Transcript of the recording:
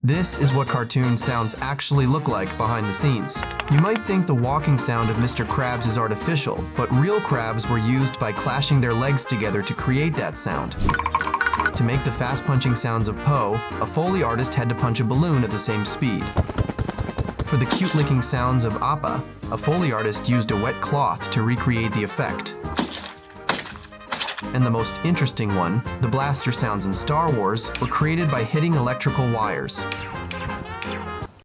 This is what cartoon sounds actually look like behind the scenes. You might think the walking sound of Mr. Krabs is artificial, but real crabs were used by clashing their legs together to create that sound. To make the fast-punching sounds of Po, a Foley artist had to punch a balloon at the same speed. For the cute licking sounds of Appa, a Foley artist used a wet cloth to recreate the effect. And the most interesting one, the blaster sounds in Star Wars, were created by hitting electrical wires.